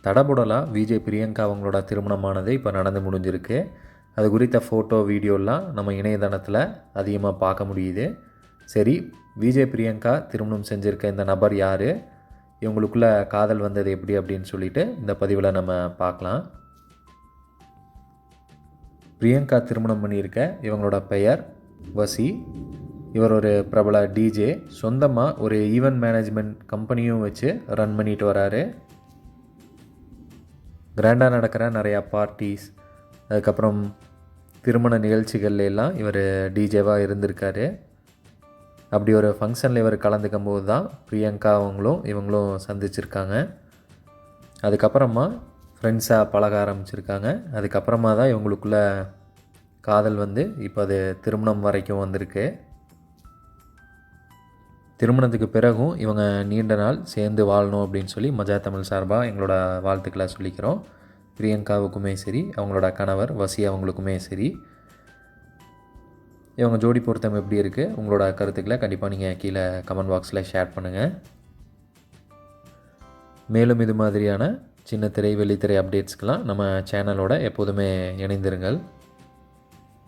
தடபுடலாக விஜய் பிரியங்கா அவங்களோட திருமணமானது இப்போ நடந்து முடிஞ்சிருக்கு. அது குறித்த ஃபோட்டோ வீடியோலாம் நம்ம இணையதளத்தில் அதிகமாக பார்க்க முடியுது. சரி, விஜய் பிரியங்கா திருமணம் செஞ்சுருக்க இந்த நபர் யார், இவங்களுக்குள்ள காதல் வந்தது எப்படி அப்படின்னு சொல்லிட்டு இந்த பதிவில் நம்ம பார்க்கலாம். பிரியங்கா திருமணம் பண்ணியிருக்க இவங்களோட பெயர் வசி. இவர் ஒரு பிரபல டிஜே. சொந்தமாக ஒரு ஈவெண்ட் மேனேஜ்மெண்ட் கம்பெனியும் வச்சு ரன் பண்ணிட்டு வராரு. கிராண்டாக நடக்கிற நிறையா பார்ட்டிஸ், அதுக்கப்புறம் திருமண நிகழ்ச்சிகள்ல எல்லாம் இவர் டிஜேவாக இருந்திருக்காரு. அப்படி ஒரு ஃபங்க்ஷனில் இவர் கலந்துக்கும் போது தான் பிரியங்கா இவங்களும் சந்திச்சிருக்காங்க. அதுக்கப்புறமா ஃப்ரெண்ட்ஸாக பழக ஆரம்பிச்சிருக்காங்க. அதுக்கப்புறமா தான் இவங்களுக்குள்ள காதல் வந்து இப்போ அது திருமணம் வரைக்கும் வந்திருக்கு. திருமணத்துக்கு பிறகும் இவங்க நீண்ட நாள் சேர்ந்து வாழணும் அப்படின்னு சொல்லி மஜா தமிழ் சார்பாக எங்களோட வாழ்த்துக்களை சொல்லிக்கிறோம். பிரியங்காவுக்குமே சரி, அவங்களோட கணவர் வசி அவங்களுக்குமே சரி. இவங்க ஜோடி பொருத்தம் எப்படி இருக்குது, உங்களோட கருத்துக்களை கண்டிப்பாக நீங்கள் கீழே கமெண்ட் பாக்ஸில் ஷேர் பண்ணுங்கள். மேலும் இது மாதிரியான சின்ன திரை வெள்ளித்திரை அப்டேட்ஸ்க்கெலாம் நம்ம சேனலோட எப்போதுமே இணைந்திருங்கள்.